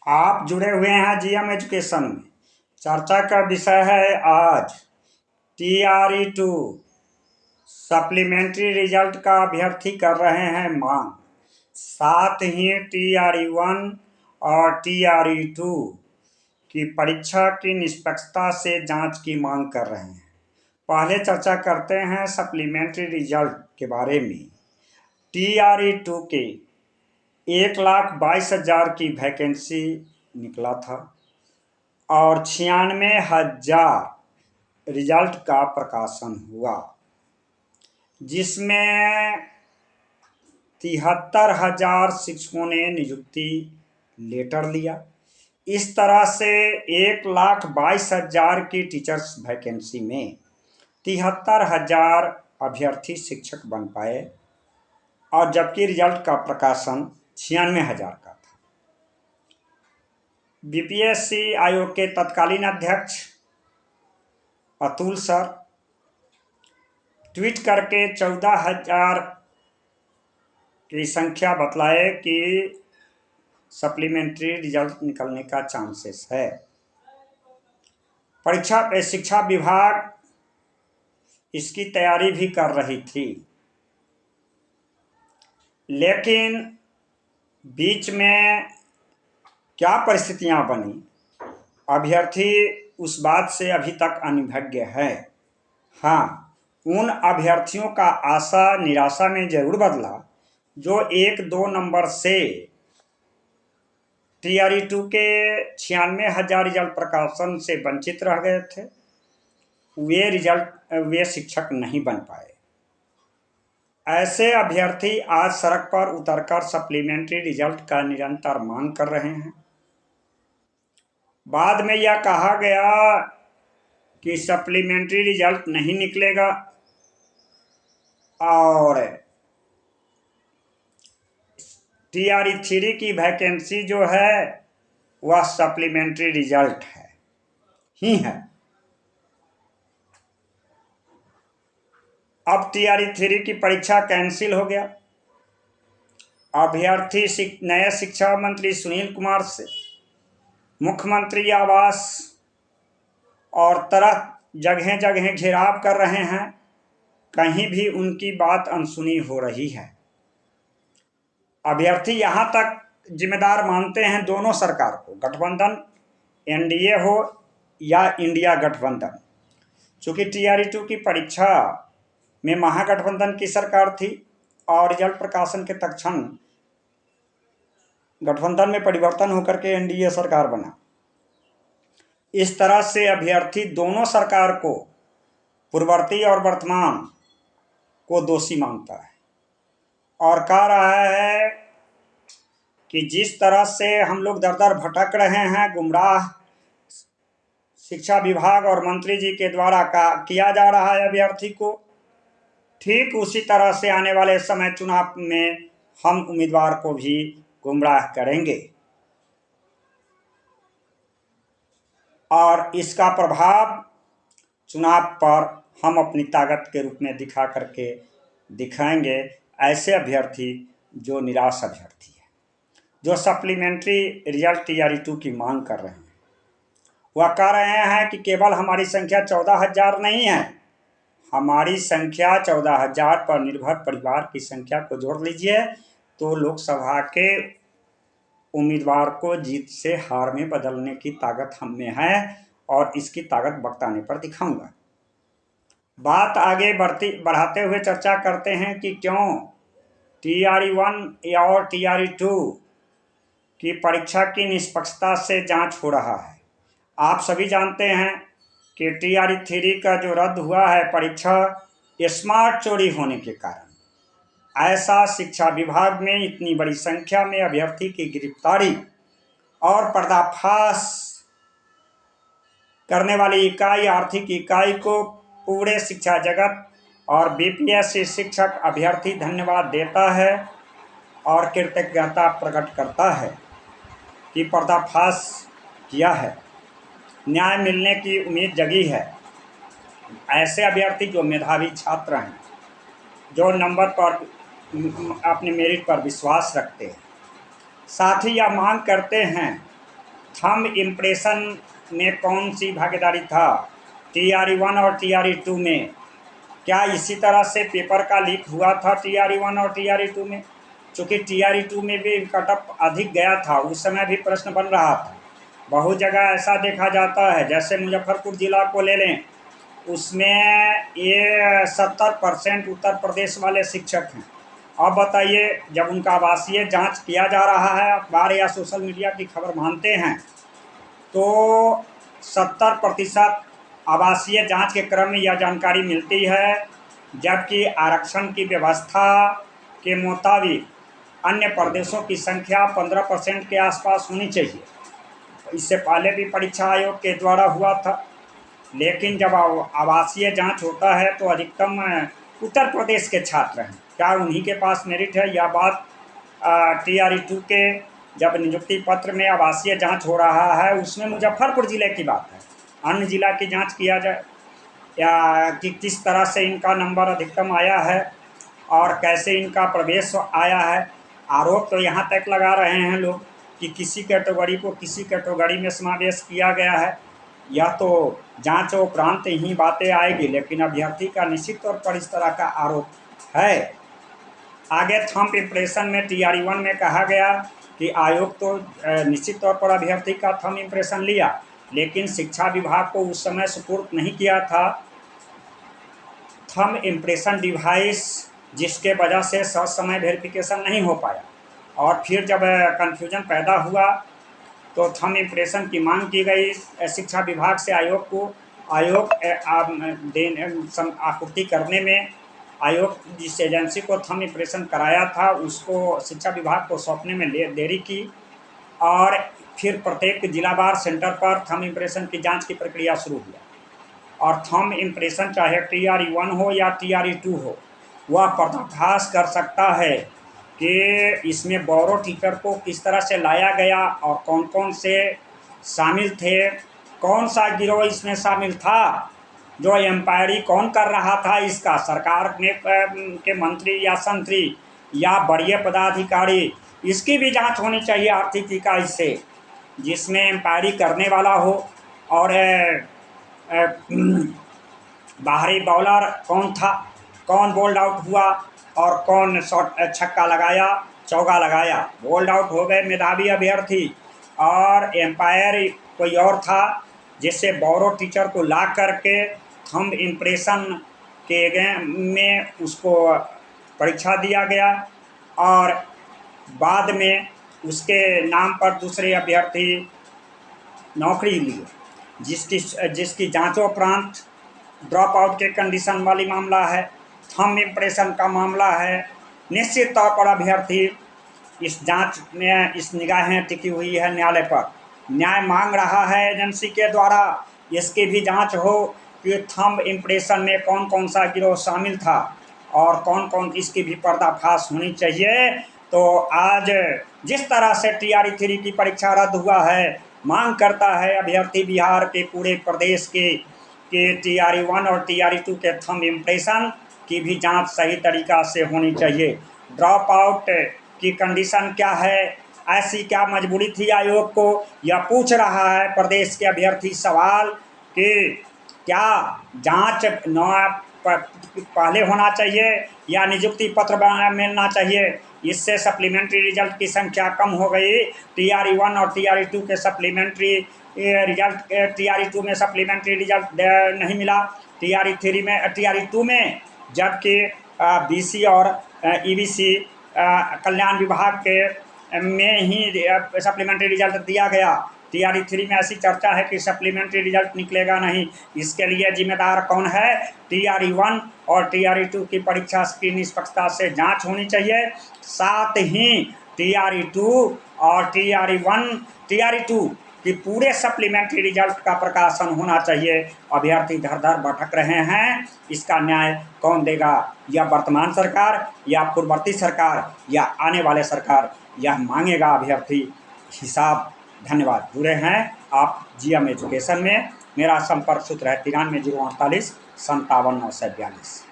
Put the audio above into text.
आप जुड़े हुए हैं जीएम एजुकेशन में। चर्चा का विषय है आज TRE2 सप्लीमेंट्री रिजल्ट का अभ्यर्थी कर रहे हैं मांग। साथ ही TRE1 और TRE2 की परीक्षा की निष्पक्षता से जांच की मांग कर रहे हैं। पहले चर्चा करते हैं सप्लीमेंट्री रिजल्ट के बारे में। TRE2 के 1,22,000 की वैकेंसी निकला था और 96,000 रिजल्ट का प्रकाशन हुआ, जिसमें 73,000 शिक्षकों ने नियुक्ति लेटर लिया। इस तरह से 1,22,000 की टीचर्स वैकेंसी में 73,000 अभ्यर्थी शिक्षक बन पाए और जबकि रिजल्ट का प्रकाशन 96,000 का था। BPSC आयोग के तत्कालीन अध्यक्ष अतुल सर ट्वीट करके 14,000 की संख्या बतलाए कि सप्लीमेंट्री रिजल्ट निकलने का चांसेस है। शिक्षा विभाग इसकी तैयारी भी कर रही थी, लेकिन बीच में क्या परिस्थितियां बनी, अभ्यर्थी उस बात से अभी तक अनभिज्ञ है। हाँ, उन अभ्यर्थियों का आशा निराशा में जरूर बदला जो 1-2 नंबर से TRE2 के 96,000 रिजल्ट प्रकाशन से वंचित रह गए थे। वे शिक्षक नहीं बन पाए। ऐसे अभ्यर्थी आज सड़क पर उतरकर सप्लीमेंट्री रिजल्ट का निरंतर मांग कर रहे हैं। बाद में यह कहा गया कि सप्लीमेंट्री रिजल्ट नहीं निकलेगा और TRE3 की वैकेंसी जो है वह सप्लीमेंट्री रिजल्ट ही है। अब TRE3 की परीक्षा कैंसिल हो गया। अभ्यर्थी नए शिक्षा मंत्री सुनील कुमार से मुख्यमंत्री आवास और तरह जगह जगह घेराव कर रहे हैं। कहीं भी उनकी बात अनसुनी हो रही है। अभ्यर्थी यहाँ तक जिम्मेदार मानते हैं दोनों सरकार को, गठबंधन NDA हो या इंडिया गठबंधन। चूंकि TRE2 की परीक्षा में महागठबंधन की सरकार थी और रिजल्ट प्रकाशन के तत्क्षण गठबंधन में परिवर्तन होकर के NDA सरकार बना। इस तरह से अभ्यर्थी दोनों सरकार को, पूर्ववर्ती और वर्तमान को दोषी मानता है और कह रहा है कि जिस तरह से हम लोग दर दर भटक रहे हैं, गुमराह शिक्षा विभाग और मंत्री जी के द्वारा किया जा रहा है अभ्यर्थी को, ठीक उसी तरह से आने वाले समय चुनाव में हम उम्मीदवार को भी गुमराह करेंगे और इसका प्रभाव चुनाव पर हम अपनी ताकत के रूप में दिखा करके दिखाएंगे। ऐसे अभ्यर्थी जो निराश अभ्यर्थी है, जो सप्लीमेंट्री रिजल्ट TRE2 की मांग कर रहे हैं, वह कह रहे हैं कि केवल हमारी संख्या 14,000 नहीं है, हमारी संख्या 14,000 पर निर्भर परिवार की संख्या को जोड़ लीजिए तो लोकसभा के उम्मीदवार को जीत से हार में बदलने की ताकत हम में है और इसकी ताकत वक्त आने पर दिखाऊंगा। बात आगे बढ़ाते हुए चर्चा करते हैं कि क्यों TRE1 और TRE2 की परीक्षा की निष्पक्षता से जांच हो रहा है। आप सभी जानते हैं कि TRE3 का जो रद्द हुआ है परीक्षा, स्मार्ट चोरी होने के कारण। ऐसा शिक्षा विभाग में इतनी बड़ी संख्या में अभ्यर्थी की गिरफ्तारी और पर्दाफाश करने वाली इकाई, आर्थिक इकाई को पूरे शिक्षा जगत और BPSC शिक्षक अभ्यर्थी धन्यवाद देता है और कृतज्ञता प्रकट करता है कि पर्दाफाश किया है, न्याय मिलने की उम्मीद जगी है। ऐसे अभ्यर्थी जो मेधावी छात्र हैं, जो नंबर पर अपने मेरिट पर विश्वास रखते हैं, साथ ही यह मांग करते हैं थंब इम्प्रेशन में कौन सी भागीदारी था TRE-1 और TRE-2 में? क्या इसी तरह से पेपर का लीक हुआ था TRE-1 और TRE-2 में? चूँकि TRE-2 में भी कटअप अधिक गया था, उस समय भी प्रश्न बन रहा था। बहुत जगह ऐसा देखा जाता है, जैसे मुजफ्फरपुर जिला को ले लें, उसमें ये 70% उत्तर प्रदेश वाले शिक्षक हैं। अब बताइए, जब उनका आवासीय जांच किया जा रहा है, अखबार या सोशल मीडिया की खबर मानते हैं, तो 70% आवासीय जांच के क्रम में यह जानकारी मिलती है, जबकि आरक्षण की व्यवस्था के मुताबिक अन्य प्रदेशों की संख्या 15% के आसपास होनी चाहिए। इससे पहले भी परीक्षा आयोग के द्वारा हुआ था, लेकिन जब आवासीय जांच होता है तो अधिकतम उत्तर प्रदेश के छात्र हैं। क्या उन्हीं के पास मेरिट है? यह बात TRE-2 के जब नियुक्ति पत्र में आवासीय जांच हो रहा है, उसमें मुजफ्फरपुर ज़िले की बात है। अन्य जिला की जांच किया जाए या कि किस तरह से इनका नंबर अधिकतम आया है और कैसे इनका प्रवेश आया है। आरोप तो यहाँ तक लगा रहे हैं लोग कि किसी कैटेगरी को किसी कैटेगरी में समावेश किया गया है। यह तो जांच उपरांत ही बातें आएगी, लेकिन अभ्यर्थी का निश्चित तौर पर इस तरह का आरोप है। आगे थंब इम्प्रेशन में TRE-1 में कहा गया कि आयोग तो निश्चित तौर पर अभ्यर्थी का थंब इम्प्रेशन लिया, लेकिन शिक्षा विभाग को उस समय सुपुर्द नहीं किया था थंब इम्प्रेशन डिवाइस, जिसके वजह से समय वेरिफिकेशन नहीं हो पाया। और फिर जब कन्फ्यूजन पैदा हुआ तो थंब इम्प्रेशन की मांग की गई शिक्षा विभाग से आयोग को। आयोग आपूर्ति करने में आयोग जिस एजेंसी को थंब इम्प्रेशन कराया था, उसको शिक्षा विभाग को सौंपने में देरी की, और फिर प्रत्येक जिलावार सेंटर पर थंब इम्प्रेशन की जांच की प्रक्रिया शुरू हुआ। और थंब इम्प्रेशन चाहे TRE-1 हो या TRE-2 हो, वह पर्दाफाश कर सकता है कि इसमें बोरो टीचर को किस तरह से लाया गया और कौन कौन से शामिल थे, कौन सा गिरोह इसमें शामिल था, जो एम्पायरी कौन कर रहा था इसका, सरकार में के मंत्री या संतरी या बड़े पदाधिकारी, इसकी भी जांच होनी चाहिए आर्थिक इकाई से, जिसमें एम्पायरी करने वाला हो। और बाहरी बॉलर कौन था, कौन बोल्ड आउट हुआ और कौन शॉट छक्का लगाया, चौका लगाया। बोल्ड आउट हो गए मेधावी अभ्यर्थी और एम्पायर कोई और था, जिससे बोरो टीचर को ला करके थंब इम्प्रेशन के में उसको परीक्षा दिया गया और बाद में उसके नाम पर दूसरे अभ्यर्थी नौकरी लिए, जिसकी जांचों उपरांत ड्रॉप आउट के कंडीशन वाली मामला है, थंब इम्प्रेशन का मामला है। निश्चित तौर पर अभ्यर्थी इस जांच में इस निगाहें टिकी हुई है न्यायालय पर, न्याय मांग रहा है एजेंसी के द्वारा इसकी भी जांच हो कि थंब इम्प्रेशन में कौन कौन सा गिरोह शामिल था और कौन कौन, इसकी भी पर्दाफाश होनी चाहिए। तो आज जिस तरह से TRE-3 की परीक्षा रद्द हुआ है, मांग करता है अभ्यर्थी बिहार के पूरे प्रदेश के TRE-1 और TRE-2 के थंब इम्प्रेशन की भी जांच सही तरीक़ा से होनी चाहिए। ड्रॉप आउट की कंडीशन क्या है, ऐसी क्या मजबूरी थी आयोग को, यह पूछ रहा है प्रदेश के अभ्यर्थी सवाल कि क्या जांच पहले होना चाहिए या नियुक्ति पत्र मिलना चाहिए। इससे सप्लीमेंट्री रिजल्ट की संख्या कम हो गई। TRE-1 और TRE-2 के सप्लीमेंट्री रिजल्ट, TRE-2 में सप्लीमेंट्री रिजल्ट नहीं मिला, TRE-2 में, जबकि BC और EBC कल्याण विभाग के में ही सप्लीमेंट्री रिजल्ट दिया गया। TRE-3 में ऐसी चर्चा है कि सप्लीमेंट्री रिजल्ट निकलेगा नहीं। इसके लिए जिम्मेदार कौन है? TRE-1 और TRE-2 की परीक्षा की निष्पक्षता से जांच होनी चाहिए। साथ ही TRE-2 और TRE-2 कि पूरे सप्लीमेंट्री रिजल्ट का प्रकाशन होना चाहिए। अभ्यर्थी धर धर भटक रहे हैं, इसका न्याय कौन देगा? या वर्तमान सरकार या पूर्ववर्ती सरकार या आने वाले सरकार, यह मांगेगा अभ्यर्थी हिसाब। धन्यवाद। जुड़े हैं आप GM एजुकेशन में। मेरा संपर्क सूत्र है 93 048 57 942।